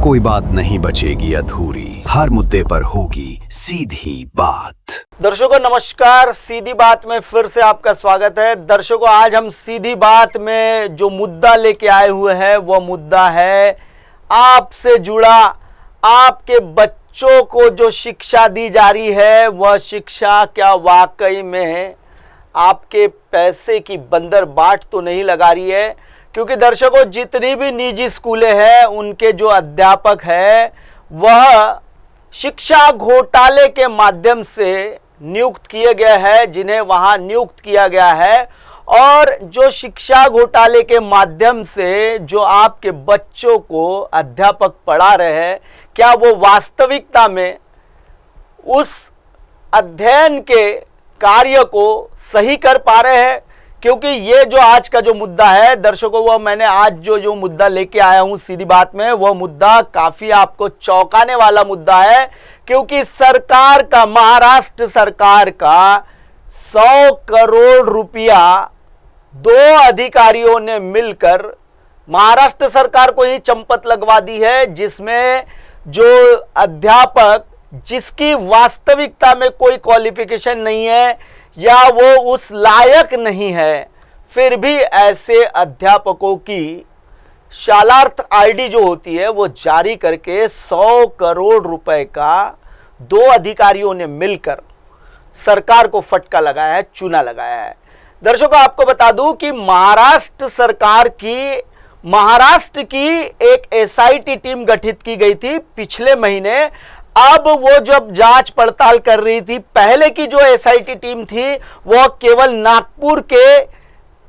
कोई बात नहीं बचेगी अधूरी, हर मुद्दे पर होगी सीधी बात। दर्शकों नमस्कार, सीधी बात में फिर से आपका स्वागत है। दर्शकों आज हम सीधी बात में जो मुद्दा लेके आए हुए हैं वो मुद्दा है आपसे जुड़ा। आपके बच्चों को जो शिक्षा दी जा रही है वह शिक्षा क्या वाकई में आपके पैसे की बंदर बाट तो नहीं लगा रही है? क्योंकि दर्शकों जितनी भी निजी स्कूलें हैं उनके जो अध्यापक हैं वह शिक्षा घोटाले के माध्यम से नियुक्त किए गए हैं, जिन्हें वहां नियुक्त किया गया है। और जो शिक्षा घोटाले के माध्यम से जो आपके बच्चों को अध्यापक पढ़ा रहे हैं, क्या वो वास्तविकता में उस अध्ययन के कार्य को सही कर पा रहे हैं? क्योंकि ये जो आज का जो मुद्दा है दर्शकों, वह मैंने आज जो मुद्दा लेके आया हूं सीधी बात में, वह मुद्दा काफी आपको चौंकाने वाला मुद्दा है। क्योंकि सरकार का, महाराष्ट्र सरकार का 100 करोड़ रुपया 2 अधिकारियों ने मिलकर महाराष्ट्र सरकार को ही चंपत लगवा दी है, जिसमें जो अध्यापक जिसकी वास्तविकता में कोई क्वालिफिकेशन नहीं है या वो उस लायक नहीं है, फिर भी ऐसे अध्यापकों की शालार्थ आईडी जो होती है वो जारी करके 100 करोड़ रुपए का 2 अधिकारियों ने मिलकर सरकार को फटका लगाया है, चूना लगाया है। दर्शकों आपको बता दूं कि महाराष्ट्र की एक एसआईटी टीम गठित की गई थी पिछले महीने। अब वो जब जांच पड़ताल कर रही थी, पहले की जो एसआईटी टीम थी वो केवल नागपुर के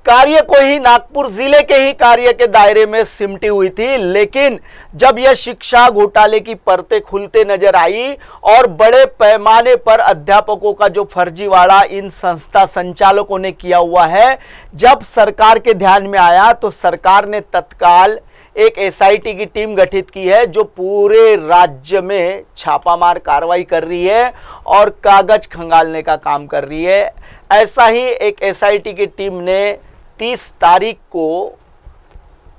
कार्य को ही, नागपुर जिले के ही कार्य के दायरे में सिमटी हुई थी। लेकिन जब यह शिक्षा घोटाले की परतें खुलते नजर आई और बड़े पैमाने पर अध्यापकों का जो फर्जीवाड़ा इन संस्था संचालकों ने किया हुआ है, जब सरकार के ध्यान में आया तो सरकार ने तत्काल एक एसआईटी की टीम गठित की है जो पूरे राज्य में छापामार कार्रवाई कर रही है और कागज खंगालने का काम कर रही है। ऐसा ही एक एसआईटी की टीम ने 30 तारीख को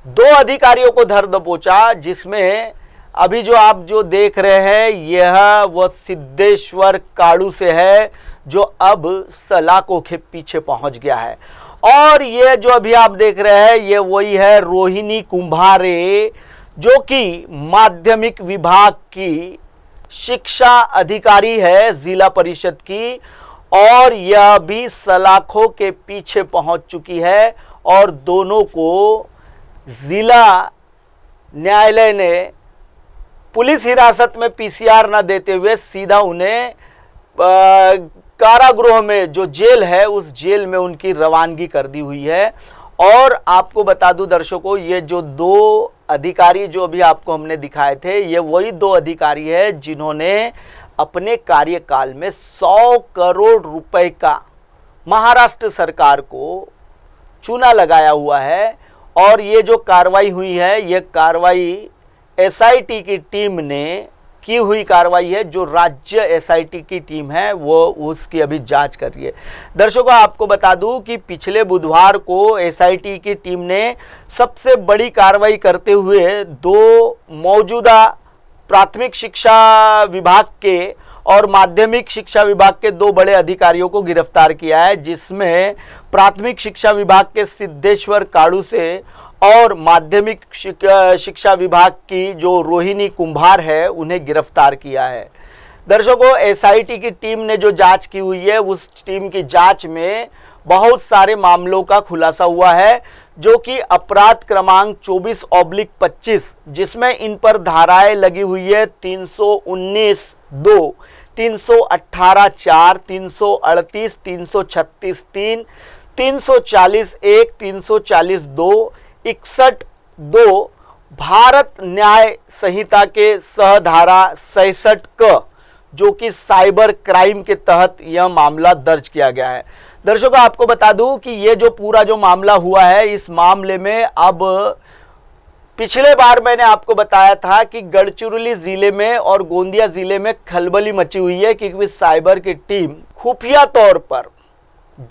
2 अधिकारियों को धर दबोचा, जिसमें अभी जो आप जो देख रहे हैं यह वो सिद्धेश्वर काड़ू से है, जो अब सलाखों के पीछे पहुंच गया है। और ये जो अभी आप देख रहे हैं ये वही है रोहिणी कुंभारे, जो कि माध्यमिक विभाग की शिक्षा अधिकारी है जिला परिषद की, और यह भी सलाखों के पीछे पहुंच चुकी है। और दोनों को जिला न्यायालय ने पुलिस हिरासत में पीसीआर न देते हुए सीधा उन्हें कारागृह में, जो जेल है उस जेल में उनकी रवानगी कर दी हुई है। और आपको बता दूं दर्शकों, ये जो 2 अधिकारी जो अभी आपको हमने दिखाए थे, ये वही 2 अधिकारी है जिन्होंने अपने कार्यकाल में 100 करोड़ रुपए का महाराष्ट्र सरकार को चूना लगाया हुआ है। और ये जो कार्रवाई हुई है, ये कार्रवाई एसआईटी की टीम ने की हुई कार्रवाई है। जो राज्य एसआईटी की टीम है वो उसकी अभी जांच कर रही है। दर्शकों आपको बता दूं कि पिछले बुधवार को एसआईटी की टीम ने सबसे बड़ी कार्रवाई करते हुए 2 मौजूदा प्राथमिक शिक्षा विभाग के और माध्यमिक शिक्षा विभाग के 2 बड़े अधिकारियों को गिरफ्तार किया है, जिसमें प्राथमिक शिक्षा विभाग के सिद्धेश्वर काड़ू से और माध्यमिक शिक्षा विभाग की जो रोहिणी कुंभार है उन्हें गिरफ्तार किया है। दर्शकों एसआईटी की टीम ने जो जांच की हुई है, उस टीम की जांच में बहुत सारे मामलों का खुलासा हुआ है, जो कि अपराध क्रमांक 24/25, जिसमें इन पर धाराएं लगी हुई है 319(2), 318(4), 338, 336(3), 340(1), 340(2), 61(2) भारत न्याय संहिता के सहधारा 66 क, जो कि साइबर क्राइम के तहत यह मामला दर्ज किया गया है। दर्शकों आपको बता दूं कि ये जो पूरा जो मामला हुआ है, इस मामले में अब पिछले बार मैंने आपको बताया था कि गढ़चिरौली जिले में और गोंदिया जिले में खलबली मची हुई है, क्योंकि साइबर की टीम खुफिया तौर पर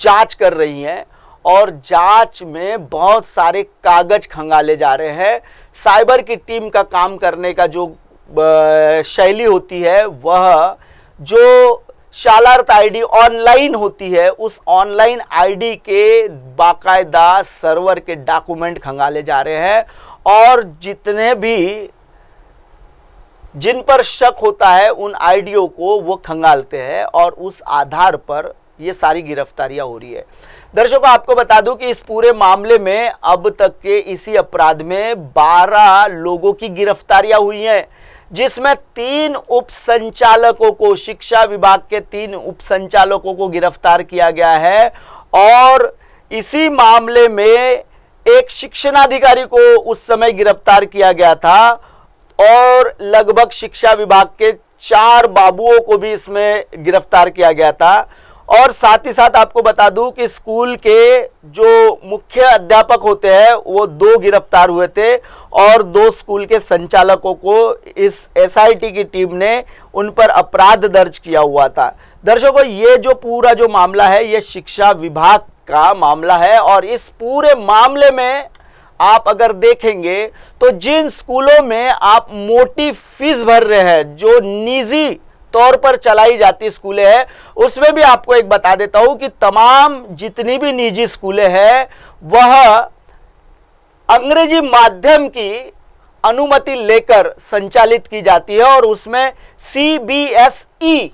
जांच कर रही है और जांच में बहुत सारे कागज खंगाले जा रहे हैं। साइबर की टीम का काम करने का जो शैली होती है, वह जो शालार्थ आईडी ऑनलाइन होती है, उस ऑनलाइन आईडी के बाकायदा सर्वर के डॉक्यूमेंट खंगाले जा रहे हैं और जितने भी जिन पर शक होता है उन आईडियों को वो खंगालते हैं और उस आधार पर ये सारी गिरफ्तारियां हो रही है। दर्शकों, आपको बता दूं कि इस पूरे मामले में अब तक के इसी अपराध में 12 लोगों की गिरफ्तारियां हुई हैं, जिसमें 3 उप संचालकों को, शिक्षा विभाग के 3 उप संचालकों को गिरफ्तार किया गया है और इसी मामले में एक शिक्षणाधिकारी को उस समय गिरफ्तार किया गया था और लगभग शिक्षा विभाग के 4 बाबुओं को भी इसमें गिरफ्तार किया गया था। और साथ ही साथ आपको बता दूं कि स्कूल के जो मुख्य अध्यापक होते हैं वो 2 गिरफ्तार हुए थे और 2 स्कूल के संचालकों को इस एसआईटी की टीम ने उन पर अपराध दर्ज किया हुआ था। दर्शकों, ये जो पूरा जो मामला है ये शिक्षा विभाग का मामला है और इस पूरे मामले में आप अगर देखेंगे तो जिन स्कूलों में आप मोटी फीस भर रहे हैं, जो निजी तौर पर चलाई जाती स्कूलें हैं, उसमें भी आपको एक बता देता हूं कि तमाम जितनी भी निजी स्कूलें हैं वह अंग्रेजी माध्यम की अनुमति लेकर संचालित की जाती है और उसमें सीबीएसई,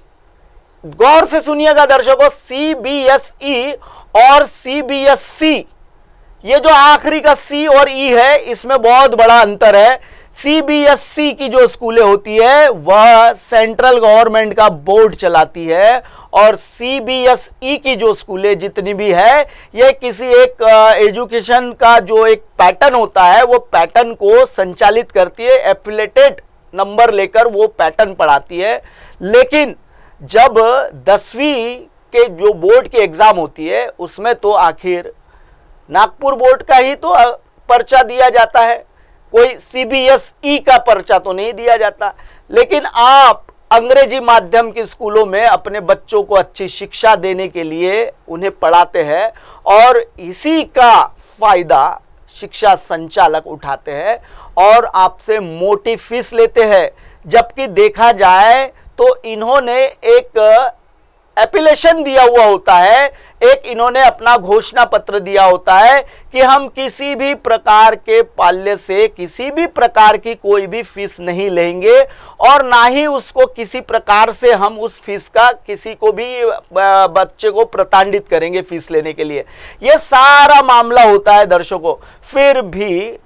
गौर से सुनिएगा दर्शकों, सीबीएसई और सीबीएसई, ये जो आखिरी का सी और ई है इसमें बहुत बड़ा अंतर है। सीबीएसई की जो स्कूलें होती है वह सेंट्रल गवर्नमेंट का बोर्ड चलाती है और सीबीएसई की जो स्कूलें जितनी भी है ये किसी एक एजुकेशन का जो एक पैटर्न होता है वो पैटर्न को संचालित करती है, एफिलेटेड नंबर लेकर वो पैटर्न पढ़ाती है। लेकिन जब 10वीं के जो बोर्ड की एग्जाम होती है उसमें तो आखिर नागपुर बोर्ड का ही तो पर्चा दिया जाता है, कोई सीबीएसई का पर्चा तो नहीं दिया जाता। लेकिन आप अंग्रेजी माध्यम के स्कूलों में अपने बच्चों को अच्छी शिक्षा देने के लिए उन्हें पढ़ाते हैं और इसी का फायदा शिक्षा संचालक उठाते हैं और आपसे मोटी फीस लेते हैं। जबकि देखा जाए तो इन्होंने एक एप्लीकेशन दिया हुआ होता है, एक इन्होंने अपना घोषणा पत्र दिया होता है कि हम किसी भी प्रकार के पाल्य से किसी भी प्रकार की कोई भी फीस नहीं लेंगे और ना ही उसको किसी प्रकार से हम उस फीस का किसी को भी बच्चे को प्रताड़ित करेंगे फीस लेने के लिए। यह सारा मामला होता है दर्शकों। फिर भी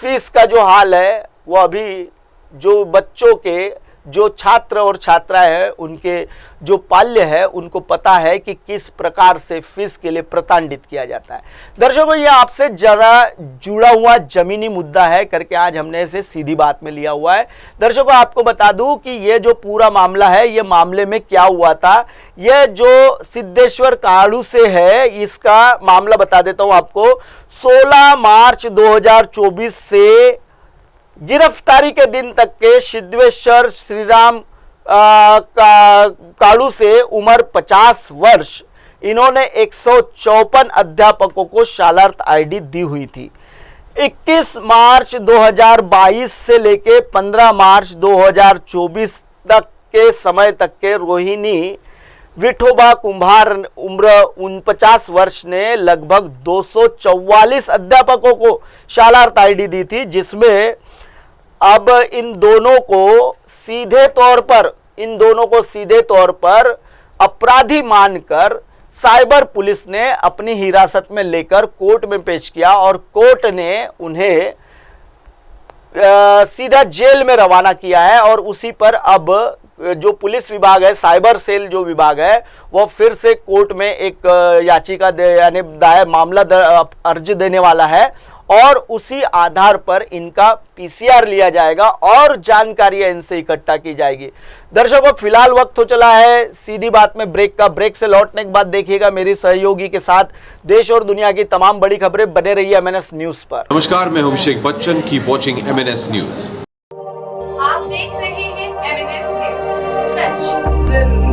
फीस का जो हाल है वो अभी जो बच्चों के जो छात्र और छात्राएं हैं उनके जो पाल्य है उनको पता है कि किस प्रकार से फीस के लिए प्रताड़ित किया जाता है। दर्शकों, ये आपसे जरा जुड़ा हुआ जमीनी मुद्दा है करके आज हमने इसे सीधी बात में लिया हुआ है। दर्शकों, आपको बता दूं कि ये जो पूरा मामला है ये मामले में क्या हुआ था, ये जो सिद्धेश्वर काड़ू से है इसका मामला बता देता हूं आपको। 16 मार्च 2024 से गिरफ्तारी के दिन तक के सिद्धेश्वर श्रीराम काड़ू से उम्र 50 वर्ष, इन्होंने 154 अध्यापकों को शालार्थ आईडी दी हुई थी। 21 मार्च 2022 से लेके 15 मार्च 2024 तक के समय तक के रोहिणी विठोबा कुंभार उम्र 49 वर्ष ने लगभग 244 अध्यापकों को शालार्थ आईडी दी थी, जिसमें अब इन दोनों को सीधे तौर पर अपराधी मानकर साइबर पुलिस ने अपनी हिरासत में लेकर कोर्ट में पेश किया और कोर्ट ने उन्हें सीधा जेल में रवाना किया है और उसी पर अब जो पुलिस विभाग है, साइबर सेल जो विभाग है, वो फिर से कोर्ट में एक याचिका यानी दायर मामला अर्ज देने वाला है और उसी आधार पर इनका पीसीआर लिया जाएगा और जानकारियां इनसे इकट्ठा की जाएगी। दर्शकों, फिलहाल वक्त हो चला है सीधी बात में ब्रेक का। ब्रेक से लौटने के बाद देखिएगा मेरी सहयोगी के साथ देश और दुनिया की तमाम बड़ी खबरें। बने रहिए एमएनएस न्यूज पर। नमस्कार, मैं Abhishek Bachchan, keep watching MNS news. आप देख रहे हैं एमएनएस न्यूज, सच जरूर।